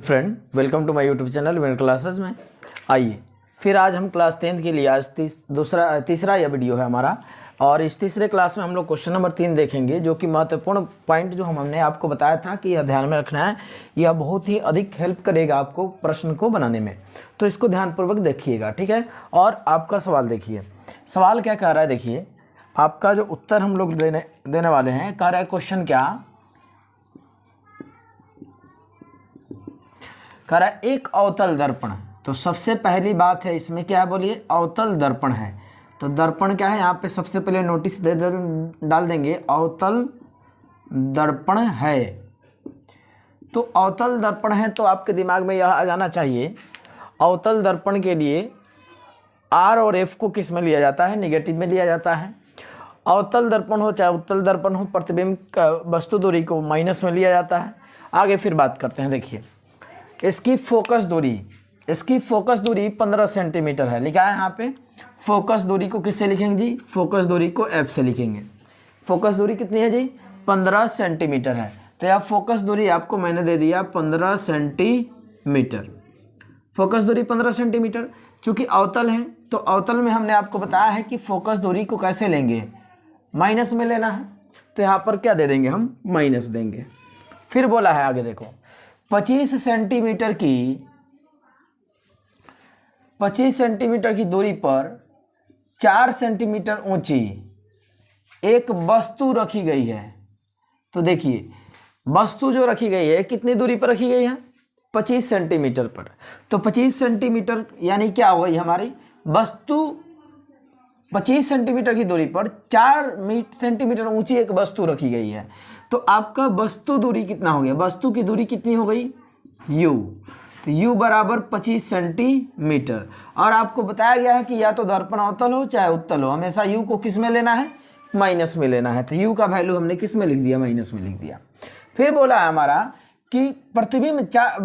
Friend, welcome to my YouTube channel मेरे classes में। आइए फिर आज हम क्लास 10th के लिए आज तीसरा यह वीडियो है हमारा। और इस तीसरे क्लास में हम लोग क्वेश्चन नंबर 3 देखेंगे, जो कि महत्वपूर्ण पॉइंट जो हमने आपको बताया था कि यह ध्यान में रखना है। यह बहुत ही अधिक हेल्प करेगा आपको प्रश्न को बनाने में, तो इसको ध्यानपूर्वक देखिएगा, ठीक है। और आपका सवाल देखिए, सवाल क्या कह रहा है, देखिए आपका जो उत्तर हम लोग देने वाले हैं। कह रहा है क्वेश्चन क्या कह रहा है, एक अवतल दर्पण। तो सबसे पहली बात है इसमें क्या है, बोलिए, अवतल दर्पण है। तो दर्पण क्या है, यहाँ पे सबसे पहले नोटिस डाल देंगे, अवतल दर्पण है। तो अवतल दर्पण है तो आपके दिमाग में यह आ जाना चाहिए, अवतल दर्पण के लिए आर और एफ को किस में लिया जाता है, निगेटिव में लिया जाता है। अवतल दर्पण हो चाहे उत्तल दर्पण हो, प्रतिबिंब का वस्तु दूरी को माइनस में लिया जाता है। आगे फिर बात करते हैं। देखिए इसकी फोकस दूरी 15 सेंटीमीटर है, लिखा है यहाँ पे। फोकस दूरी को किससे लिखेंगे जी, फोकस दूरी को एफ से लिखेंगे। फोकस दूरी कितनी है जी, 15 सेंटीमीटर है। तो यह फोकस दूरी आपको मैंने दे दिया 15 सेंटीमीटर। फोकस दूरी 15 सेंटीमीटर। चूँकि अवतल है तो अवतल में हमने आपको बताया है कि फोकस दूरी को कैसे लेंगे, माइनस में लेना है। तो यहाँ पर क्या दे देंगे, हम माइनस देंगे। फिर बोला है आगे देखो, 25 सेंटीमीटर की दूरी पर 4 सेंटीमीटर ऊंची एक वस्तु रखी गई है। तो देखिए वस्तु जो रखी गई है कितनी दूरी पर रखी गई है, 25 सेंटीमीटर पर। तो 25 सेंटीमीटर यानी क्या हो गई हमारी वस्तु, 25 सेंटीमीटर की दूरी पर 4 सेंटीमीटर ऊंची एक वस्तु रखी गई है। तो आपका वस्तु दूरी कितना हो गया, वस्तु की दूरी कितनी हो गई, u। तो u बराबर 25 सेंटीमीटर। और आपको बताया गया है कि या तो दर्पण अवतल हो चाहे उत्तल हो, हमेशा u को किस में लेना है, माइनस में लेना है। तो u का वैल्यू हमने किस में लिख दिया, माइनस में लिख दिया। फिर बोला है हमारा कि प्रतिबिंब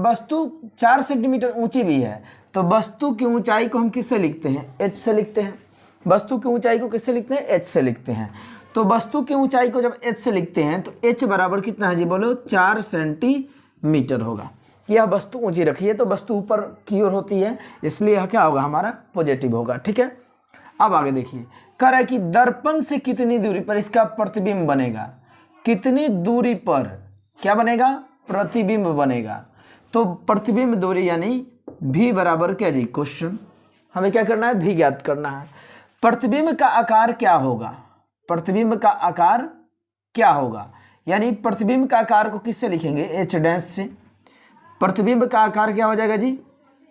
वस्तु 4 सेंटीमीटर ऊंची भी है। तो वस्तु की ऊंचाई को हम किससे लिखते हैं, h से लिखते हैं। वस्तु की ऊंचाई को किससे लिखते हैं, h से लिखते हैं। तो वस्तु की ऊंचाई को जब h से लिखते हैं तो h बराबर कितना है जी, बोलो 4 सेंटीमीटर होगा। यह वस्तु ऊंची रखी है तो वस्तु ऊपर की ओर होती है, इसलिए यह क्या होगा, हमारा पॉजिटिव होगा, ठीक है। अब आगे देखिए, कह रहा है कि दर्पण से कितनी दूरी पर इसका प्रतिबिंब बनेगा। कितनी दूरी पर क्या बनेगा, प्रतिबिंब बनेगा। तो प्रतिबिंब दूरी यानी v बराबर क्या जी, क्वेश्चन हमें क्या करना है, v ज्ञात करना है। प्रतिबिंब का आकार क्या होगा, प्रतिबिंब का आकार क्या होगा, यानी प्रतिबिंब का आकार को किससे लिखेंगे, h डैश से। प्रतिबिंब का आकार क्या हो जाएगा जी,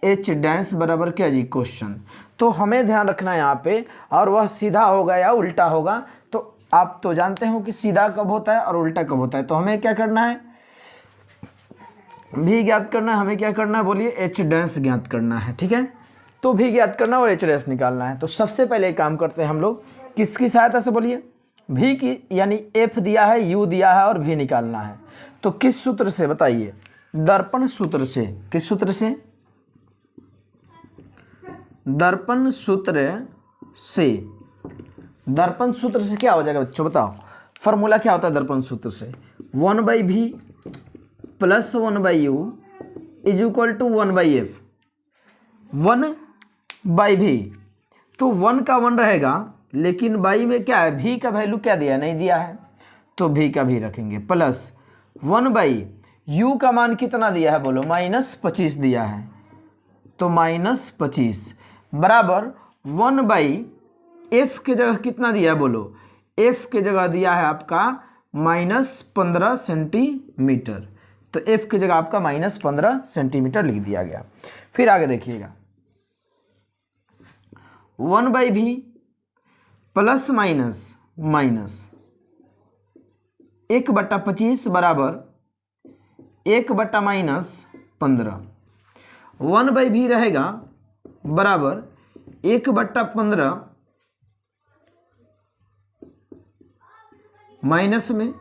h डैश बराबर क्या जी, क्वेश्चन। तो हमें ध्यान रखना है यहाँ पे, और वह सीधा होगा या उल्टा होगा। तो आप तो जानते हो कि सीधा कब होता है और उल्टा कब होता है। तो हमें क्या करना है, भी ज्ञात करना है। हमें क्या करना है, बोलिए h डैश ज्ञात करना है, ठीक है। तो भी ज्ञात करना और h डैश निकालना है। तो सबसे पहले काम करते हैं हम लोग किसकी सहायता से, बोलिए v की, यानी f दिया है, u दिया है और v निकालना है। तो किस सूत्र से बताइए, दर्पण सूत्र से। किस सूत्र से, दर्पण सूत्र से। दर्पण सूत्र से क्या हो जाएगा बच्चों, बताओ फॉर्मूला क्या होता है दर्पण सूत्र से, 1/v plus 1/u is equal to 1/f। 1/v, तो 1 का 1 रहेगा, लेकिन बाई में क्या है, v का वैल्यू क्या दिया, नहीं दिया है, तो v का भी रखेंगे, प्लस 1/u का मान कितना दिया है, बोलो -25 दिया है। तो -25 बराबर 1/f के जगह कितना दिया है, बोलो f के जगह दिया है आपका -15 सेंटीमीटर। तो f की जगह आपका -15 सेंटीमीटर लिख दिया गया। फिर आगे देखिएगा, 1/v प्लस माइनस 1/25 बराबर 1/-15। 1/v रहेगा बराबर 1/15 माइनस में,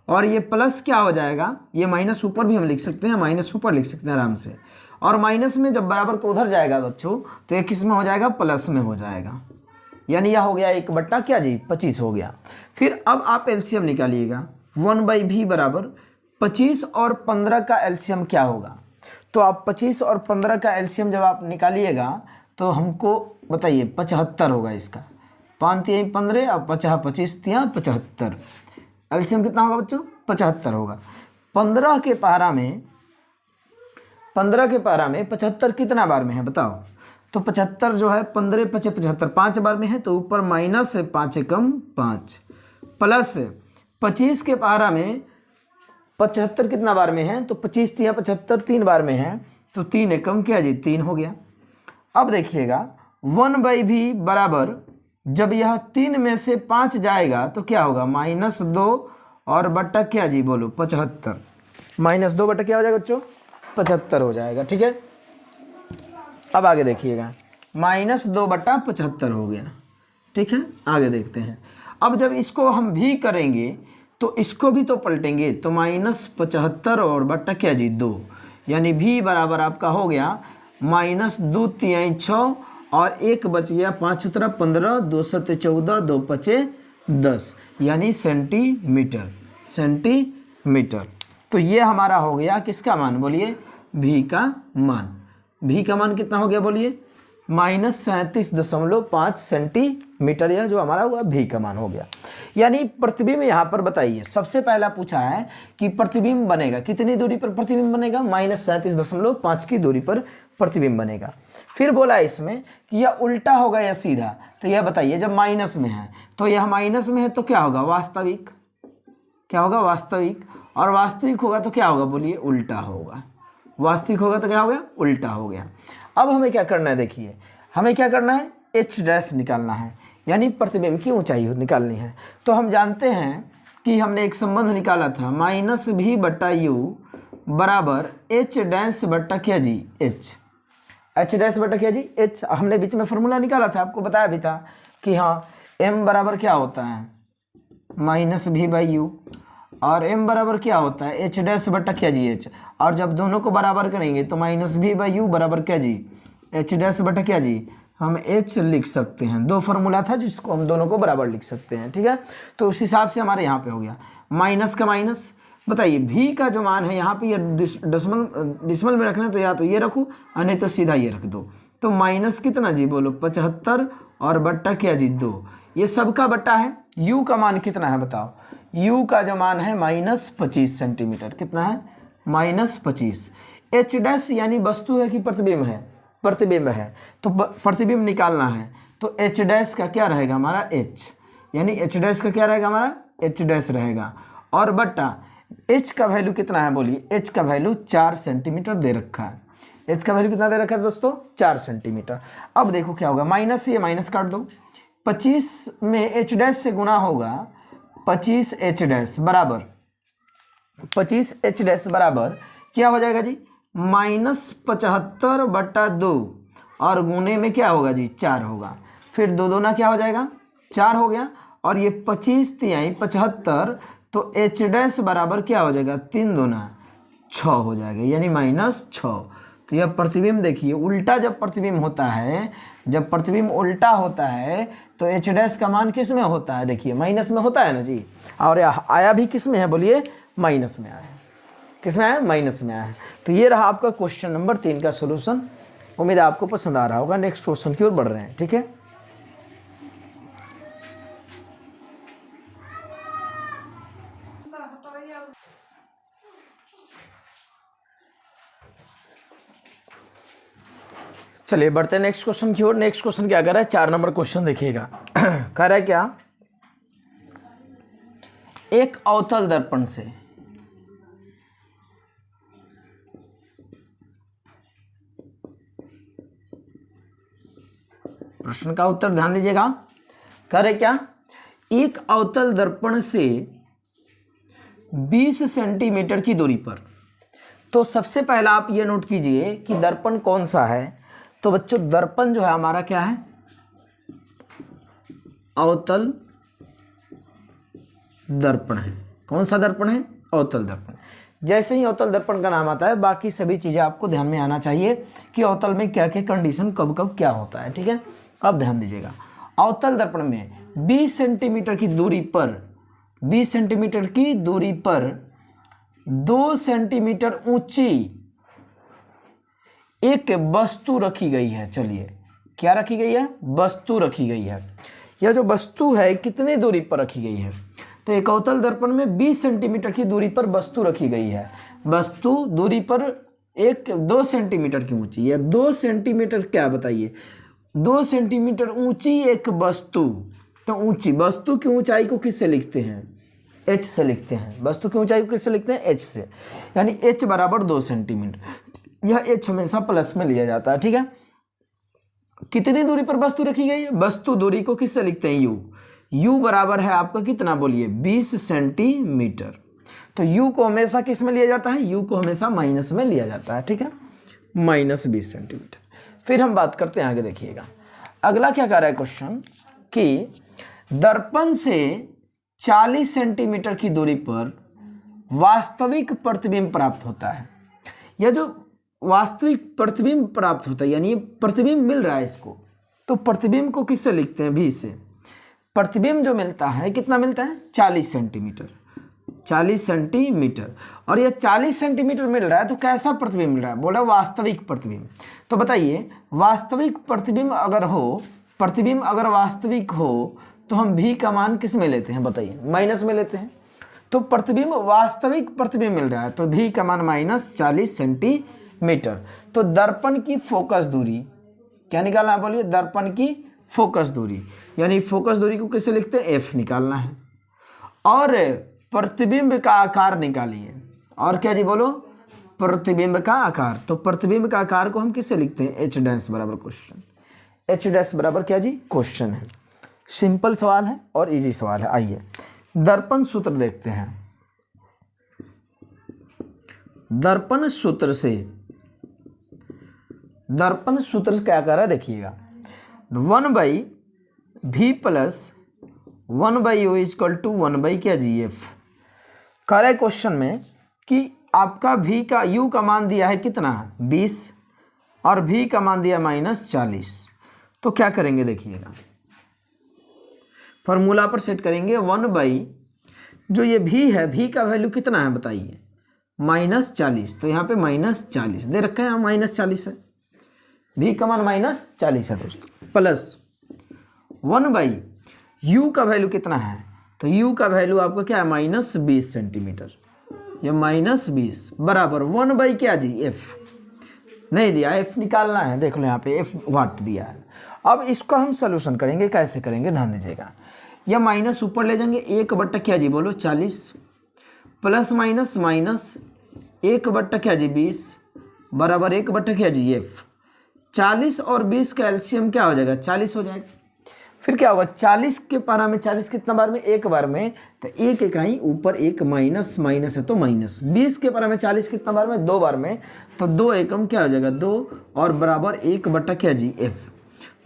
और ये प्लस क्या हो जाएगा, ये माइनस ऊपर भी हम लिख सकते हैं, माइनस ऊपर लिख सकते हैं आराम से। और माइनस में जब बराबर को उधर जाएगा बच्चों, तो ये किस में हो जाएगा, प्लस में हो जाएगा। यानी यह हो गया 1/, क्या जी, 25 हो गया। फिर अब आप एलसीएम निकालिएगा, 1/v बराबर 25 और 15 का एलसीएम क्या होगा, तो आप 25 और 15 का एलसीएम जब आप निकालिएगा तो हमको बताइए 75 होगा इसका। 5 तिहाई 15 और 50 25 तिहाई 75, एलसीएम कितना होगा बच्चों? 75 होगा। 15 के पारा में 75 कितना बार में है बताओ? तो 75 जो है 15 5 75 5 बार में है, तो ऊपर माइनस 5 एकम 5 प्लस 25 के पारा में 75 कितना बार में है? तो 25 तिहाई 75 3 बार में है, तो 3 एकम क्या जी 3 हो गया। अब देखिएगा 1/v बराबर जब यह 3 में से 5 जाएगा तो क्या होगा? -2 और बट्टा क्या जी बोलो 75, -2 बट्टा क्या हो जाएगा बच्चों? 75 हो जाएगा। ठीक है, अब आगे देखिएगा -2 बट्टा 75 हो गया। ठीक है, आगे देखते हैं। अब जब इसको हम भी करेंगे तो इसको भी तो पलटेंगे, तो -75 और बट्टा क्या जी 2, यानी भी बराबर आपका हो गया -2 तिहाई 6 और 1 बच गया 5 उतरा 15 2 7 14 2 5 10, यानी सेंटीमीटर। तो ये हमारा हो गया किसका मान बोलिए? भी का मान। भी का मान कितना हो गया बोलिए? -37.5 सेंटीमीटर, यह जो हमारा हुआ भी का मान हो गया। यानी प्रतिबिंब यहाँ पर बताइए, सबसे पहला पूछा है कि प्रतिबिंब बनेगा कितनी दूरी पर? प्रतिबिंब बनेगा -37.5 की दूरी पर प्रतिबिंब बनेगा। फिर बोला इसमें कि यह उल्टा होगा या सीधा, तो यह बताइए जब माइनस में है तो यह माइनस में है तो क्या होगा? वास्तविक। क्या होगा? वास्तविक। और वास्तविक होगा तो क्या होगा बोलिए? उल्टा होगा। वास्तविक होगा तो क्या हो गया? उल्टा हो गया। अब हमें क्या करना है? देखिए हमें क्या करना है? h' निकालना है, यानी प्रतिबिंब की ऊंचाई निकालनी है। तो हम जानते हैं कि हमने एक संबंध निकाला था -v बट्टा u बराबर h' बट्टा क्या जी h। h' बटा क्या जी h। हमने बीच में फॉर्मूला निकाला था, आपको बताया भी था कि हाँ m बराबर क्या होता है? -v/u, और m बराबर क्या होता है? h' बटा क्या जी h। और जब दोनों को बराबर करेंगे तो -v/u बराबर क्या जी h' बटा क्या जी, हम h लिख सकते हैं। दो फार्मूला था जिसको हम दोनों को बराबर लिख सकते हैं। ठीक है, तो उस हिसाब से हमारे यहाँ पे हो गया माइनस का माइनस। बताइए भी का जो मान है यहाँ पे ये डिसमल में रखना है तो या तो ये रखो और नहीं तो सीधा ये रख दो। तो माइनस कितना जी बोलो 75 और बट्टा क्या जी 2, ये सबका बट्टा है। u का मान कितना है बताओ? u का जो मान है -25 सेंटीमीटर। कितना है? -25। h' यानी वस्तु है कि प्रतिबिंब है? प्रतिबिंब है, तो प्रतिबिंब निकालना है तो h' का क्या रहेगा हमारा? h, यानी h' का क्या रहेगा हमारा? h' रहेगा। और बट्टा h का वैल्यू कितना है बोलिए? h का वैल्यू 4 सेंटीमीटर दे रखा है। h का वैल्यू कितना दे रखा है दोस्तों? 4 सेंटीमीटर। अब देखो क्या होगा, माइनस से ये माइनस काट दो, 25 में h' से गुना होगा 25h' बराबर 25h' बराबर क्या हो जाएगा जी? -75 बट्टा 2 और गुने में क्या होगा जी 4 होगा। फिर 2 दूना क्या हो जाएगा? 4 हो गया, और ये 25 तिहाई 75, तो h' बराबर क्या हो जाएगा? 3 दूना 6 हो जाएगा, यानी -6। तो यह प्रतिबिंब देखिए उल्टा जब प्रतिबिंब होता है, जब प्रतिबिंब उल्टा होता है तो h' का मान किस में होता है? देखिए माइनस में होता है ना जी, और आया भी किस में है बोलिए? माइनस में आया है। किस में आया? माइनस में आया है। तो ये रहा आपका क्वेश्चन नंबर 3 का सोल्यूशन। उम्मीद है आपको पसंद आ रहा होगा। नेक्स्ट क्वेश्चन की ओर बढ़ रहे हैं। ठीक है, चलिए बढ़ते हैं नेक्स्ट क्वेश्चन की ओर। नेक्स्ट क्वेश्चन क्या कर रहा है? 4 नंबर क्वेश्चन देखिएगा। कह रहा है क्या? एक अवतल दर्पण से प्रश्न का उत्तर ध्यान दीजिएगा। कह रहे क्या? एक अवतल दर्पण से 20 सेंटीमीटर की दूरी पर। तो सबसे पहला आप ये नोट कीजिए कि दर्पण कौन सा है। तो बच्चों दर्पण जो है हमारा क्या है? अवतल दर्पण है। कौन सा दर्पण है? अवतल दर्पण। जैसे ही अवतल दर्पण का नाम आता है बाकी सभी चीज़ें आपको ध्यान में आना चाहिए कि अवतल में क्या क्या कंडीशन कब कब क्या होता है। ठीक है, अब ध्यान दीजिएगा। अवतल दर्पण में 20 सेंटीमीटर की दूरी पर 20 सेंटीमीटर की दूरी पर 2 सेंटीमीटर ऊंची एक वस्तु रखी गई है। चलिए क्या रखी गई है? वस्तु रखी गई है। यह जो वस्तु है कितनी दूरी पर रखी गई है? तो एक अवतल दर्पण में 20 सेंटीमीटर की दूरी पर वस्तु रखी गई है। वस्तु दूरी पर 2 सेंटीमीटर की ऊंची है। 2 सेंटीमीटर क्या बताइए? 2 सेंटीमीटर ऊंची एक वस्तु। तो ऊंची वस्तु की ऊंचाई को किससे लिखते हैं? h से लिखते हैं। वस्तु की ऊंचाई को किससे लिखते हैं? h से। यानी h बराबर 2 सेंटीमीटर। यह h हमेशा प्लस में लिया जाता है। ठीक है। कितनी दूरी पर वस्तु रखी गई है? वस्तु दूरी को किससे लिखते हैं? u। u बराबर है आपका कितना बोलिए? 20 सेंटीमीटर। तो u को हमेशा किस में लिया जाता है? u को हमेशा माइनस में लिया जाता है। ठीक है, -20 सेंटीमीटर। फिर हम बात करते हैं आगे, देखिएगा अगला क्या कह रहा है क्वेश्चन कि दर्पण से 40 सेंटीमीटर की दूरी पर वास्तविक प्रतिबिंब प्राप्त होता है। यह जो वास्तविक प्रतिबिंब प्राप्त होता है यानी प्रतिबिंब मिल रहा है इसको, तो प्रतिबिंब को किससे लिखते हैं? भी से। प्रतिबिंब जो मिलता है कितना मिलता है? 40 सेंटीमीटर। 40 सेंटीमीटर। और यह 40 सेंटीमीटर मिल रहा है तो कैसा प्रतिबिंब मिल रहा है? बोल रहा है वास्तविक प्रतिबिंब। तो बताइए वास्तविक प्रतिबिंब अगर हो, प्रतिबिंब अगर वास्तविक हो तो हम भी का मान किस में लेते हैं? बताइए, माइनस में लेते हैं। तो प्रतिबिंब वास्तविक प्रतिबिंब मिल रहा है तो भी का मान -40 सेंटीमीटर। तो दर्पण की फोकस दूरी क्या निकालना है? बोलिए, दर्पण की फोकस दूरी। यानी फोकस दूरी को कैसे लिखते हैं? f निकालना है। और प्रतिबिंब का आकार निकालिए। और क्या जी बोलो? प्रतिबिंब का आकार। तो प्रतिबिंब का आकार को हम किससे लिखते हैं? h डैश बराबर क्वेश्चन। h डैश बराबर क्या जी? क्वेश्चन है। सिंपल सवाल है और इजी सवाल है। आइए दर्पण सूत्र देखते हैं। दर्पण सूत्र से क्या कर रहा है? देखिएगा 1/v plus 1/u equal to 1/ क्या जी? f। कह रहा है क्वेश्चन में कि आपका v का u का मान दिया है कितना? 20 और v का मान दिया -40। तो क्या करेंगे? देखिएगा फॉर्मूला पर सेट करेंगे 1/ जो ये v है, v का वैल्यू कितना है बताइए? -40। तो यहाँ पे -40 दे रखा है, यहाँ -40 है। v का मान -40 है दोस्तों। प्लस 1/u का वैल्यू कितना है? तो u का वैल्यू आपका क्या है? -20 सेंटीमीटर। ये -20 बराबर 1/ क्या जी? f। नहीं दिया, f निकालना है। देख लो यहाँ पे f वाट दिया है। अब इसको हम सोल्यूशन करेंगे। कैसे करेंगे ध्यान दीजिएगा। यह माइनस ऊपर ले जाएंगे, 1/, क्या जी बोलो? 40 प्लस माइनस 1/, क्या जी? 20 बराबर 1/, क्या जी? f। 40 और 20 का एलसीएम क्या हो जाएगा? 40 हो जाएगा। फिर क्या होगा? 40 के पारा में 40 कितना बार में? एक बार में। तो एक इकाई ऊपर एक माइनस है तो माइनस। 20 के पारा में 40 कितना बार में? 2 बार में। तो 2 एकम क्या हो जाएगा? 2 और बराबर 1/, क्या जी? f।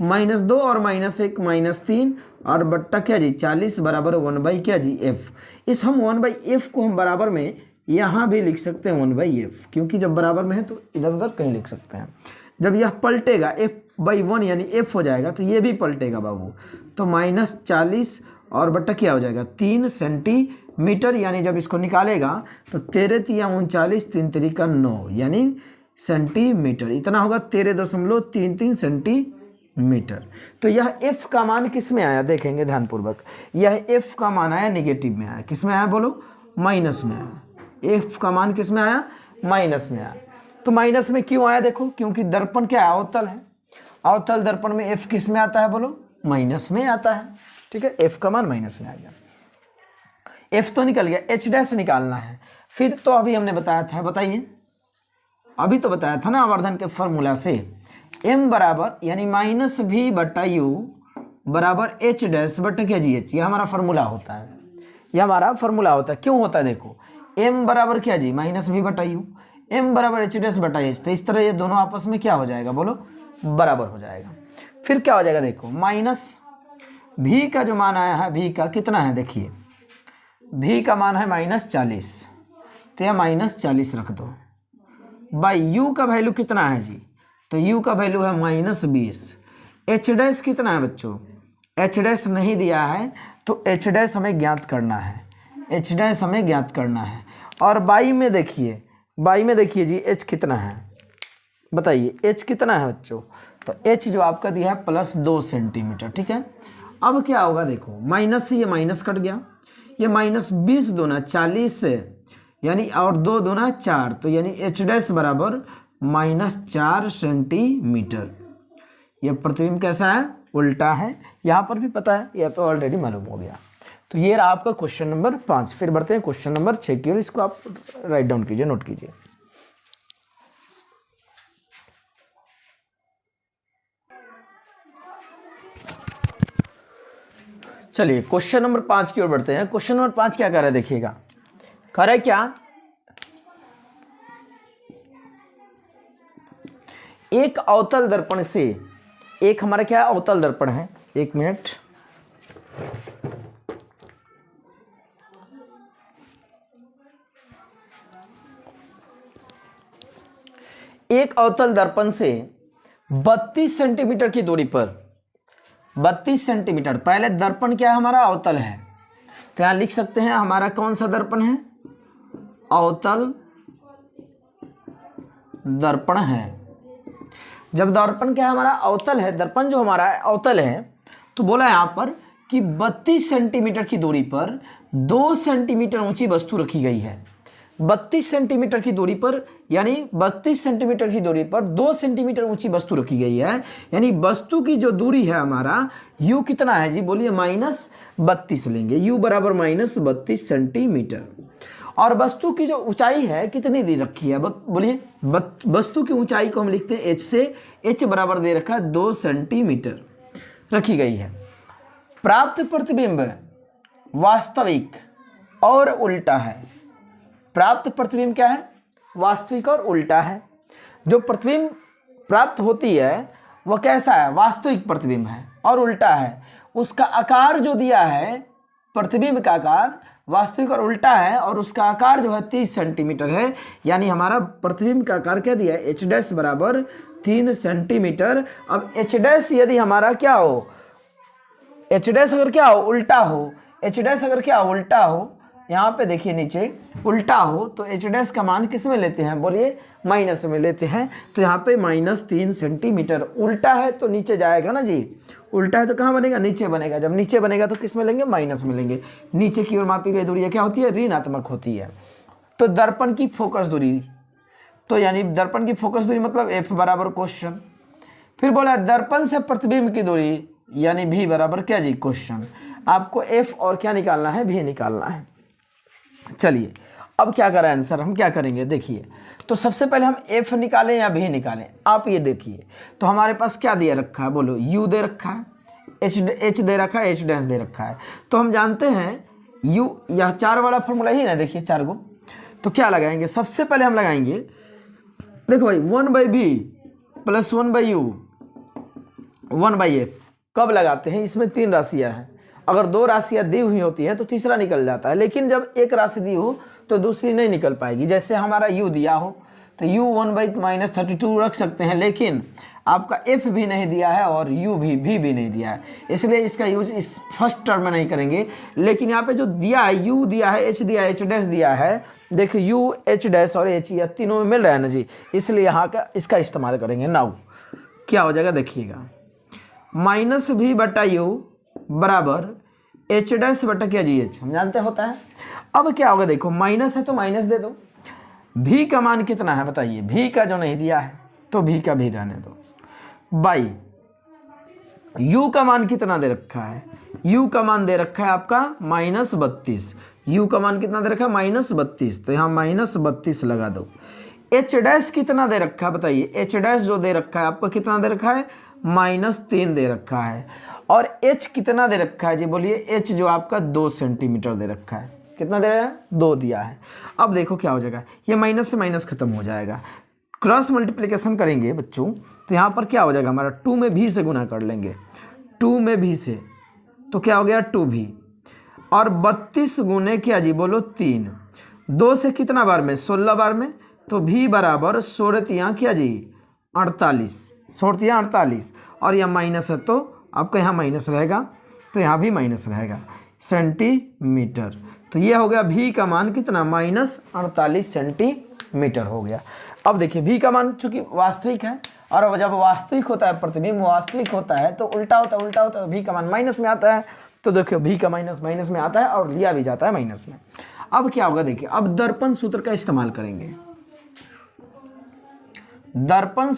-2 और -1 -3 और बट्टा क्या जी? 40 बराबर 1/ क्या जी? f। इस हम 1/f को हम बराबर में यहाँ भी लिख सकते हैं 1/f, क्योंकि जब बराबर में है तो इधर उधर कहीं लिख सकते हैं। जब यह पलटेगा f/1 यानी f हो जाएगा तो ये भी पलटेगा बाबू। तो -40 और बट्टा क्या हो जाएगा? 3 सेंटीमीटर। यानी जब इसको निकालेगा तो 13 तिया 39, 3 3 9 यानी सेंटीमीटर। इतना होगा 13.33 सेंटीमीटर। तो यह f का मान किस में आया? देखेंगे ध्यानपूर्वक। यह f का मान आया नेगेटिव में आया। किस में आया बोलो? माइनस में आया। f का मान किस में आया? माइनस में आया। तो माइनस में क्यों आया? देखो, क्योंकि दर्पण क्या है? अवतल है। अवतल दर्पण में f किस में आता है बोलो? माइनस में आता है। ठीक है, f का मान माइनस में आ गया। f तो निकल गया, h डैश निकालना है। फिर तो अभी हमने बताया था, बताइए अभी तो बताया था ना आवर्धन के फॉर्मूला से, m बराबर यानी -v/u बराबर h डैश बटा क्या जी? h। यह हमारा फॉर्मूला होता है। यह हमारा फॉर्मूला होता है। क्यों होता है? देखो, m बराबर क्या जी? -v/u, m बराबर h डैश बटा h। तो इस तरह ये दोनों आपस में क्या हो जाएगा बोलो? बराबर हो जाएगा। फिर क्या हो जाएगा? देखो, माइनस v का जो मान आया है, v का कितना है? देखिए v का मान है -40, तो यह -40 रख दो। बाई u का वैल्यू कितना है जी? तो u का वैल्यू है -20। h डैश कितना है बच्चों? h डैश नहीं दिया है तो h डैश हमें ज्ञात करना है। h डैश हमें ज्ञात करना है। और बाई में देखिए जी h कितना है? बताइए एच कितना है बच्चों, तो एच जो आपका दिया है +2 सेंटीमीटर, ठीक है। अब क्या होगा देखो, माइनस से ये माइनस कट गया, ये -20 दूना 40 यानी और 2 दूना 4, तो यानी एच डैश बराबर -4 सेंटीमीटर। ये प्रतिबिंब कैसा है, उल्टा है। यहाँ पर भी पता है, यह तो ऑलरेडी मालूम हो गया। तो ये रहा आपका क्वेश्चन नंबर 5। फिर बढ़ते हैं क्वेश्चन नंबर 6 की ओर, इसको आप राइट डाउन कीजिए, नोट कीजिए। चलिए क्वेश्चन नंबर 5 की ओर बढ़ते हैं। क्वेश्चन नंबर 5 क्या कर रहा है देखिएगा, कर रहा है क्या, एक अवतल दर्पण से, एक हमारा क्या है अवतल दर्पण है, 1 मिनट, एक अवतल दर्पण से 32 सेंटीमीटर की दूरी पर, 32 सेंटीमीटर, पहले दर्पण क्या है हमारा अवतल है, तो यहां लिख सकते हैं हमारा कौन सा दर्पण है, अवतल दर्पण है। जब दर्पण क्या है हमारा अवतल है, दर्पण जो हमारा अवतल है, तो बोला यहां पर कि 32 सेंटीमीटर की दूरी पर 2 सेंटीमीटर ऊंची वस्तु रखी गई है। 32 सेंटीमीटर की दूरी पर, यानी 32 सेंटीमीटर की दूरी पर 2 सेंटीमीटर ऊंची वस्तु रखी गई है, यानी वस्तु की जो दूरी है हमारा u कितना है जी, बोलिए -32 लेंगे, u बराबर -32 सेंटीमीटर। और वस्तु की जो ऊंचाई है कितनी दे रखी है, बोलिए वस्तु की ऊंचाई को हम लिखते हैं h से, h बराबर दे रखा है 2 सेंटीमीटर रखी गई है। प्राप्त प्रतिबिंब वास्तविक और उल्टा है। प्राप्त प्रतिबिंब क्या है, वास्तविक और उल्टा है। जो प्रतिबिंब प्राप्त होती है वह कैसा है, वास्तविक प्रतिबिंब है और उल्टा है। उसका आकार जो दिया है, प्रतिबिंब का आकार वास्तविक और उल्टा है, और उसका आकार जो है 30 सेंटीमीटर है, यानी हमारा प्रतिबिंब का आकार क्या दिया है, एच डैश बराबर 3 सेंटीमीटर। अब एच डैश यदि हमारा क्या हो, एच डैश अगर क्या हो, उल्टा हो, एच डैश अगर क्या हो, उल्टा हो, यहाँ पे देखिए नीचे उल्टा हो, तो एच डैश का मान किस में लेते हैं, बोलिए माइनस में लेते हैं। तो यहाँ पे -3 सेंटीमीटर, उल्टा है तो नीचे जाएगा ना जी, उल्टा है तो कहाँ बनेगा, नीचे बनेगा। जब नीचे बनेगा तो किस में लेंगे, माइनस में लेंगे। नीचे की ओर मापी गई दूरी क्या होती है, ऋणात्मक होती है। तो दर्पण की फोकस दूरी, तो यानी दर्पण की फोकस दूरी मतलब f बराबर क्वेश्चन। फिर बोला दर्पण से प्रतिबिंब की दूरी, यानी v बराबर क्या जी, क्वेश्चन। आपको f और क्या निकालना है, v निकालना है। चलिए अब क्या करें आंसर, हम क्या करेंगे देखिए, तो सबसे पहले हम f निकालें या v निकालें, आप ये देखिए। तो हमारे पास क्या दिया रखा है, बोलो u दे रखा है, h दे रखा है, h डैश दे रखा है। तो हम जानते हैं u, यह 4 वाला फॉर्मूला ही ना, देखिए 4 को। तो क्या लगाएंगे, सबसे पहले हम लगाएंगे, देखो भाई 1/v + 1/u 1/f। कब लगाते हैं, इसमें 3 राशियाँ हैं, अगर 2 राशियाँ दी हुई होती है तो तीसरा निकल जाता है, लेकिन जब एक राशि दी हो तो दूसरी नहीं निकल पाएगी। जैसे हमारा u दिया हो तो u 1/32 रख सकते हैं, लेकिन आपका f भी नहीं दिया है और u भी नहीं दिया है, इसलिए इसका यूज इस फर्स्ट टर्म में नहीं करेंगे। लेकिन यहाँ पे जो दिया है, u दिया है, h दिया है, h डैश दिया है, देखिए u, h डैश और h यह तीनों में मिल रहा है ना जी, इसलिए यहाँ का इसका इस्तेमाल करेंगे। नाउ क्या हो जाएगा देखिएगा, -v/u बराबर एच डैश बटा क्या जी, एच हम जानते होता है। अब क्या होगा देखो, माइनस है तो माइनस दे दो। भी का मान कितना है बताइए, भी का जो नहीं दिया है तो भी का भी रहने दो, बाई u का मान कितना दे रखा है, u का मान दे रखा है आपका -32। u का मान कितना दे रखा है, -32, तो यहाँ -32 लगा दो। h डैश कितना दे रखा है बताइए, h डैश जो दे रखा है आपका कितना दे रखा है, -3 दे रखा है। और h कितना दे रखा है जी, बोलिए h जो आपका 2 सेंटीमीटर दे रखा है, कितना दे रहा है, 2 दिया है। अब देखो क्या हो जाएगा, ये माइनस से माइनस खत्म हो जाएगा, क्रॉस मल्टीप्लिकेशन करेंगे बच्चों, तो यहाँ पर क्या हो जाएगा हमारा, 2 में भी से गुना कर लेंगे, 2 में भी से, तो क्या हो गया 2v, और 32 गुने क्या जी, बोलो 3, 2 से कितना बार में, 16 बार में, तो v बराबर 16 क्या जी 48, 48, और यह माइनस है तो आपका यहाँ माइनस रहेगा, तो यहाँ भी माइनस रहेगा, सेंटीमीटर। तो ये हो गया v का मान कितना, -48 सेंटीमीटर हो गया। अब देखिए v का मान चूंकि वास्तविक है, और जब वास्तविक होता है, प्रतिबिंब वास्तविक होता है तो उल्टा होता है, v का मान माइनस में आता है। तो देखियो v का माइनस माइनस में आता है और लिया भी जाता है माइनस में। अब क्या होगा देखिए, अब दर्पण सूत्र का इस्तेमाल करेंगे। दर्पण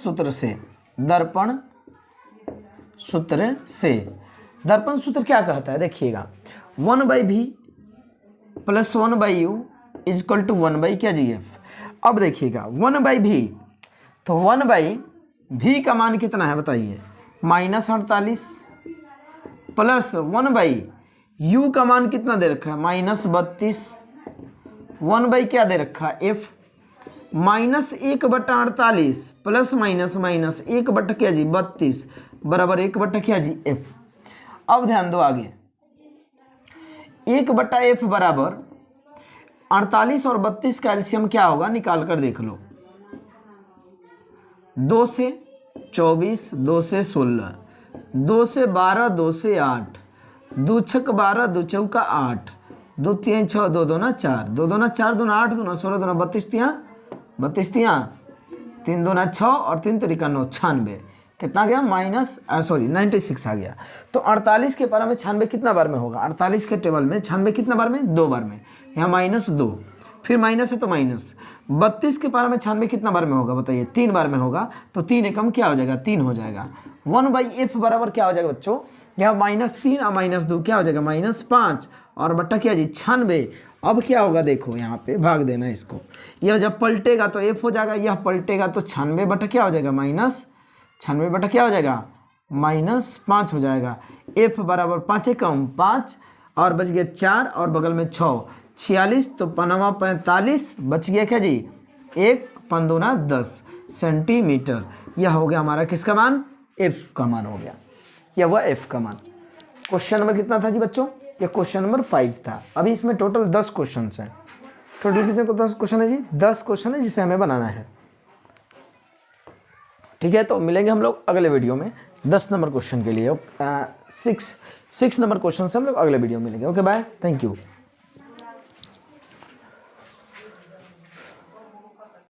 सूत्र क्या कहता है देखिएगा, 1/v plus 1/u is equal to 1/, क्या जी एफ। अब देखिएगा 1/v, तो 1/v का मान कितना है बताइए, -48, प्लस 1/u का मान कितना दे रखा है, -32, 1/ क्या दे रखा है, f, -1/48 प्लस माइनस माइनस 1/ क्या जी 32 बराबर 1/ क्या जी f। अब ध्यान दो आगे, 1/f बराबर 48 और 32 का एलसीएम क्या होगा, निकाल कर देख लो। 2 से 24, 2 से 16, 2 से 12, 2 से 8, 2 छक 12, 2 चौका 8, 2 3 6, 2 2 4, 2 2 4, 2 8, 2 16, 2 32 3 2 6 और 3 3 9, 96 कितना गया, 96 आ गया। तो 48 के पारा में 96 कितना बार में होगा, 48 के टेबल में 96 कितना बार में, 2 बार में, यहाँ -2, फिर माइनस है तो माइनस। 32 के पारा में 96 कितना बार में होगा बताइए, 3 बार में होगा। तो 3 एकम क्या हो जाएगा, 3 हो जाएगा। 1/f बराबर क्या हो जाएगा बच्चों, यहाँ -3 और -2 क्या हो जाएगा, -5 और बट्टा क्या जी 96। अब क्या होगा देखो, यहाँ पे भाग देना इसको, यह जब पलटेगा तो f हो जाएगा, यह पलटेगा तो 96 बटा क्या हो जाएगा, -96 बटा क्या हो जाएगा, -5 हो जाएगा। f बराबर 5 एकम 5 और बच गया 4 और बगल में 6, 46, तो 45 बच गया क्या जी 1 5 10 सेंटीमीटर। यह हो गया हमारा किसका मान, f का मान हो गया, यह हुआ f का मान। क्वेश्चन नंबर कितना था जी बच्चों, ये क्वेश्चन नंबर 5 था। अभी इसमें टोटल 10 क्वेश्चन हैं। टोटल कितने को 10 क्वेश्चन है जी, 10 क्वेश्चन है जिसे हमें बनाना है। ठीक है, तो मिलेंगे हम लोग अगले वीडियो में 10 नंबर क्वेश्चन के लिए। 6 नंबर क्वेश्चन से हम लोग अगले वीडियो में मिलेंगे। Okay bye, thank you.